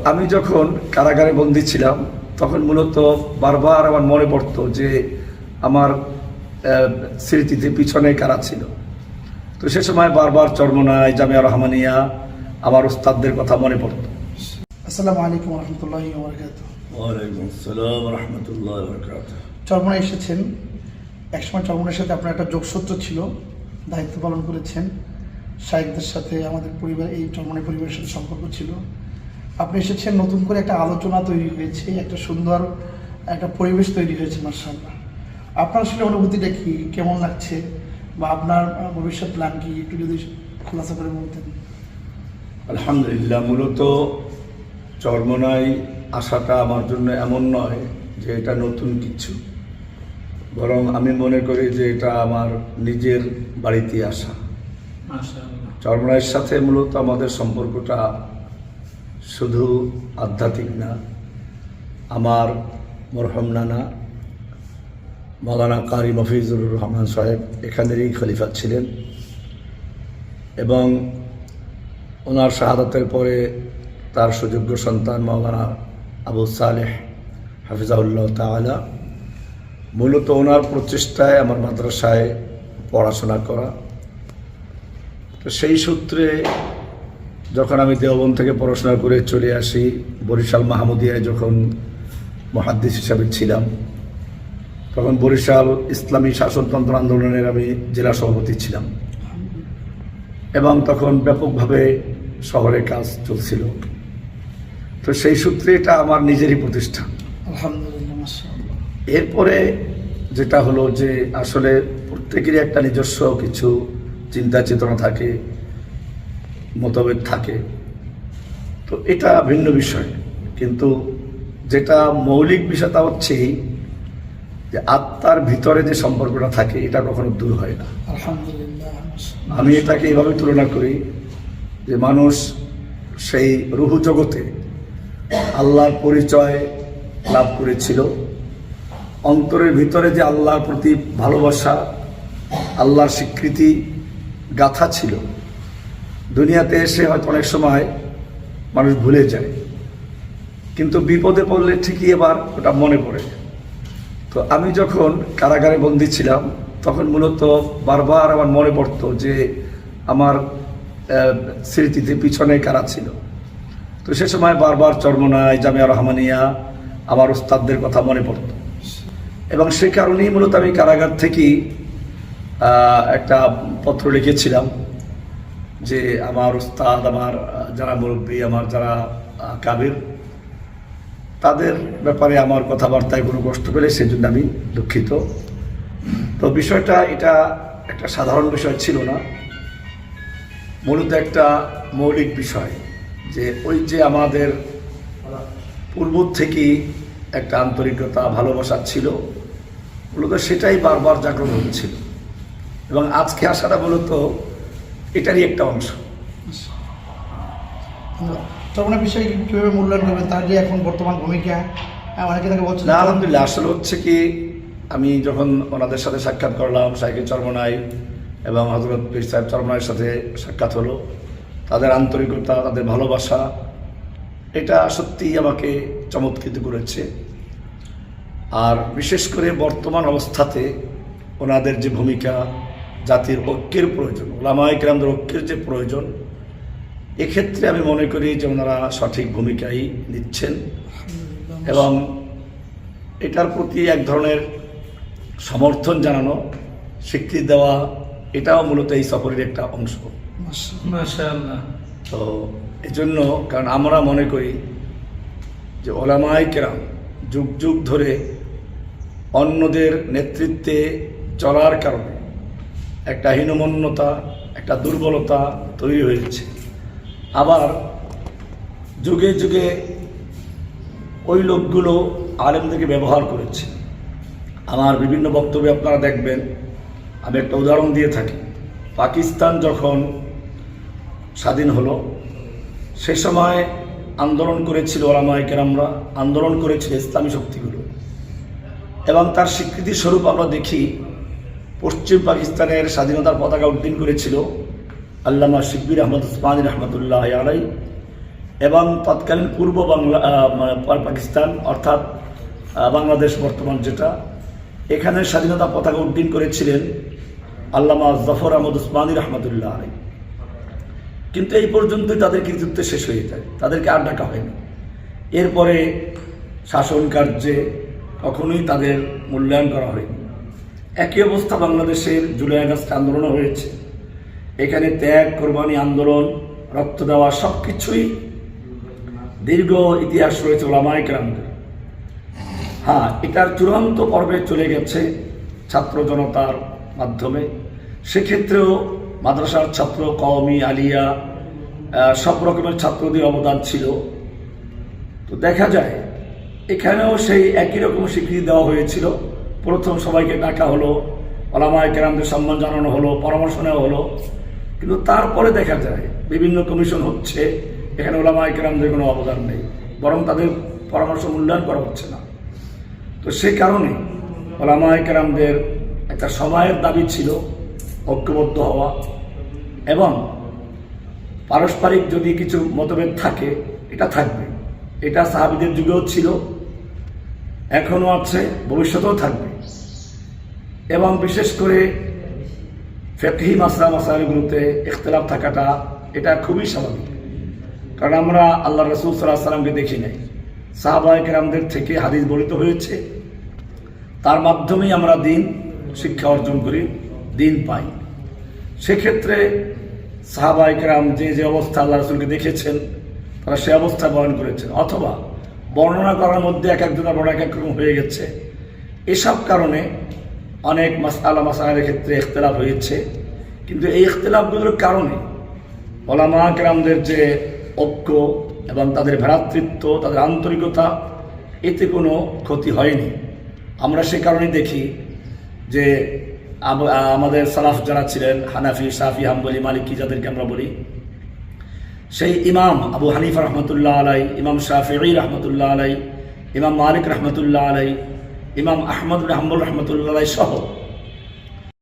আমি যখন কারাগারে বন্দী ছিলাম তখন মূলত বারবার আমার মনে পড়তো যে আমার স্মৃতিতে পিছনে কারা ছিল। তো সে সময় বারবার চরমনায়, জামিয়া রহমানিয়া, আমার উস্তাদদের কথা মনে পড়তো। আসসালামু আলাইকুম রহমতুল্লাহি ওয়া বারাকাতুহু। ওয়ালাইকুম আসসালাম ওয়া রাহমাতুল্লাহি ওয়া বারাকাতুহু। চরমনায় এসেছেন, একসময় চরমনার সাথে আপনার একটা যোগসূত্র ছিল, দায়িত্ব পালন করেছেন শায়েখদের সাথে, আমাদের পরিবার, এই চরমনাই পরিবারের সাথে সম্পর্ক ছিল। আপনি এসেছেন, নতুন করে একটা আলোচনা তৈরি হয়েছে, একটা সুন্দর একটা পরিবেশ তৈরি হয়েছে মাশাআল্লাহ। আপনার আসলে অনুভূতিটা কি, কেমন লাগছে, বা আপনার ভবিষ্যৎ প্ল্যান কি, একটু যদি খোলাসা করে বলতেন। আলহামদুলিল্লাহ, মূলত চরমনায় আসাটা আমার জন্য এমন নয় যে এটা নতুন কিছু, বরং আমি মনে করি যে এটা আমার নিজের বাড়িতে আসা। চরমনাইয়ের সাথে মূলত আমাদের সম্পর্কটা শুধু আধ্যাত্মিক না। আমার মরহুম নানা মাওলানা কারি মফিজুর রহমান সাহেব এখানেরই খলিফা ছিলেন, এবং ওনার শাহাদাতের পরে তার সুযোগ্য সন্তান মাওলানা আবু সালেহ হাফিজাহুল্লাহ তাআলা, মূলত ওনার প্রচেষ্টায় আমার মাদ্রাসায় পড়াশোনা করা। তো সেই সূত্রে যখন আমি দেওবন্দ থেকে পড়াশোনা করে চলে আসি, বরিশাল মাহমুদিয়ায় যখন মুহাদ্দিস হিসাবে ছিলাম, তখন বরিশাল ইসলামী শাসনতন্ত্র আন্দোলনের আমি জেলা সভাপতি ছিলাম, এবং তখন ব্যাপকভাবে শহরে কাজ চলছিল। তো সেই সূত্রে এটা আমার নিজেরই প্রতিষ্ঠান। আলহামদুলিল্লাহ, মাশাআল্লাহ। এরপরে যেটা হলো যে আসলে প্রত্যেকেরই একটা নিজস্ব কিছু চিন্তা চেতনা থাকে, মতভেদ থাকে, তো এটা ভিন্ন বিষয়। কিন্তু যেটা মৌলিক বিষয়টা হচ্ছে যে আত্মার ভিতরে যে সম্পর্কটা থাকে এটা কখনো দূর হয় না। আলহামদুলিল্লাহ, আমি এটাকে এইভাবে তুলনা করি যে মানুষ সেই রুহু জগতে আল্লাহর পরিচয় লাভ করেছিল, অন্তরের ভিতরে যে আল্লাহর প্রতি ভালোবাসা, আল্লাহর স্বীকৃতি গাথা ছিল, দুনিয়াতে এসে হয়তো অনেক সময় মানুষ ভুলে যায়, কিন্তু বিপদে পড়লে ঠিকই এবার ওটা মনে পড়ে। তো আমি যখন কারাগারে বন্দী ছিলাম তখন মূলত বারবার আমার মনে পড়তো যে আমার স্মৃতিতে পিছনে কারা ছিল। তো সে সময় বারবার চরমনায়, জামিয়া রহমানিয়া, আমার উস্তাদদের কথা মনে পড়তো, এবং সে কারণেই মূলত আমি কারাগার থেকেই একটা পত্র লিখেছিলাম যে আমার উস্তাদ, আমার যারা মুরব্বী, আমার যারা কাবির, তাদের ব্যাপারে আমার কথাবার্তায় কোনো কষ্ট পেলে সেজন্য আমি দুঃখিত। তো বিষয়টা এটা একটা সাধারণ বিষয় ছিল না, মূলত একটা মৌলিক বিষয়, যে ওই যে আমাদের পূর্ব থেকেই একটা আন্তরিকতা, ভালোবাসা ছিল, মূলত সেটাই বারবার জাগ্রত হচ্ছিল, এবং আজকে আসাটা মূলত এটারই একটা অংশ। চরমনার বিষয়ে কীভাবে মূল্যায়ন করবেন, তার যে এখন বর্তমান ভূমিকা, অনেকে তাকে বলছে না, আলহামদুলিল্লাহ। আসলে হচ্ছে কি, আমি যখন ওনাদের সাথে সাক্ষাৎ করলাম, শাইখে চরমনাই এবং হযরত পীর সাহেব চরমনাইয়ের সাথে সাক্ষাৎ হলো, তাদের আন্তরিকতা, তাদের ভালোবাসা, এটা সত্যিই আমাকে চমৎকৃত করেছে। আর বিশেষ করে বর্তমান অবস্থাতে ওনাদের যে ভূমিকা, জাতির ঐক্যের প্রয়োজন, উলামায়ে কেরামদের ঐক্যের যে প্রয়োজন, এক্ষেত্রে আমি মনে করি যে ওনারা সঠিক ভূমিকাই নিচ্ছেন, এবং এটার প্রতি এক ধরনের সমর্থন জানানো, স্বীকৃতি দেওয়া, এটাও মূলত এই সফরের একটা অংশ। মাশাআল্লাহ। তো এজন্য, কারণ আমরা মনে করি যে উলামায়ে কেরাম যুগ যুগ ধরে অন্যদের নেতৃত্বে চলার কারণে একটা হীনমন্যতা, একটা দুর্বলতা তৈরি হয়েছে। আবার যুগে যুগে ওই লোকগুলো আলেমদেরকে ব্যবহার করেছে। আমার বিভিন্ন বক্তব্যে আপনারা দেখবেন, আমি একটা উদাহরণ দিয়ে থাকি। পাকিস্তান যখন স্বাধীন হলো, সে সময় আন্দোলন করেছিল উলামায়ে কেরামরা, আন্দোলন করেছিল ইসলামী শক্তিগুলো, এবং তার স্বীকৃতি স্বরূপ আমরা দেখি পশ্চিম পাকিস্তানের স্বাধীনতার পতাকা উড্ডীন করেছিল আল্লামা শিব্বির আহমদ উসমানী রহমতুল্লাহ আলাই, এবং তৎকালীন পূর্ব বাংলা পাকিস্তান অর্থাৎ বাংলাদেশ বর্তমান যেটা, এখানে স্বাধীনতা পতাকা উড্ডীন করেছিলেন আল্লামা জাফর আহমদ উসমানী রহমতুল্লাহ আলাইহি। কিন্তু এই পর্যন্তই তাদের কৃতিত্ব শেষ হয়ে যায়, তাদেরকে আর ডাকা হয়নি। এরপরে শাসন কার্যে কখনোই তাদের মূল্যায়ন করা হয়নি। একই অবস্থা বাংলাদেশের জুলাই আগস্ট আন্দোলন হয়েছে। এখানে ত্যাগ, কোরবানি, আন্দোলন, রক্ত দেওয়া সব কিছুই দীর্ঘ ইতিহাস রয়েছে ওলামায়ে কেরামদের। হ্যাঁ, এটার চূড়ান্ত পর্বে চলে গেছে ছাত্র জনতার মাধ্যমে। সেক্ষেত্রেও মাদ্রাসার ছাত্র, কওমি, আলিয়া সব রকমের ছাত্রদের অবদান ছিল। তো দেখা যায় এখানেও সেই একই রকম স্বীকৃতি দেওয়া হয়েছিল। প্রথম সবাইকে ডাকা হলো, ওলামায়ে কেরামদের সম্মান জানানো হলো, পরামর্শ নেওয়া হলো। কিন্তু তারপরে দেখা যায় বিভিন্ন কমিশন হচ্ছে, এখানে ওলামায়ে কেরামদের কোনো অবদান নেই, বরং তাদের পরামর্শ মূল্যায়ন করা হচ্ছে না। তো সেই কারণে ওলামায়ে কেরামদের একটা সময়ের দাবি ছিল ঐক্যবদ্ধ হওয়া, এবং পারস্পরিক যদি কিছু মতভেদ থাকে এটা থাকবে। এটা সাহাবীদের যুগেও ছিল, এখনও আছে, ভবিষ্যতেও থাকবে। এবং বিশেষ করে ফিকহি মাসাইলগুলোতে ইখতিলাফ থাকাটা এটা খুবই স্বাভাবিক। কারণ আমরা আল্লাহ রাসূল সাল্লাল্লাহু আলাইহি ওয়াসাল্লামকে দেখি নাই, সাহাবায়ে কেরামদের থেকে হাদিস বর্ণিত হয়েছে, তার মাধ্যমেই আমরা দিন শিক্ষা অর্জন করি, দিন পাই। সেক্ষেত্রে সাহাবায়ে কেরাম যে যে অবস্থা আল্লাহ রাসূলকে দেখেছেন, তারা সে অবস্থা বর্ণনা করেছেন, অথবা বর্ণনা করার মধ্যে এক একজনের বড় এক এক রকম হয়ে গেছে। এসব কারণে অনেক মাসাইলের ক্ষেত্রে ইখতিলাফ হয়েছে। কিন্তু এই ইখতিলাফগুলোর কারণে ওলামায়ে কেরামদের যে ঐক্য এবং তাদের ভ্রাতৃত্ব, তাদের আন্তরিকতা, এতে কোনো ক্ষতি হয়নি। আমরা সে কারণেই দেখি যে আমাদের সালাফ যারা ছিলেন, হানাফি, শাফি, হাম্বলি, মালিকি যাদেরকে আমরা বলি, সেই ইমাম আবু হানিফা রহমতুল্লাহ আলাই, ইমাম শাফিঈ রহমতুল্লাহ আলাই, ইমাম মালিক রহমতুল্লাহ আলাই, ইমাম আহমদ বিন হাম্বল রহমতুল্লাহ আলাই সহ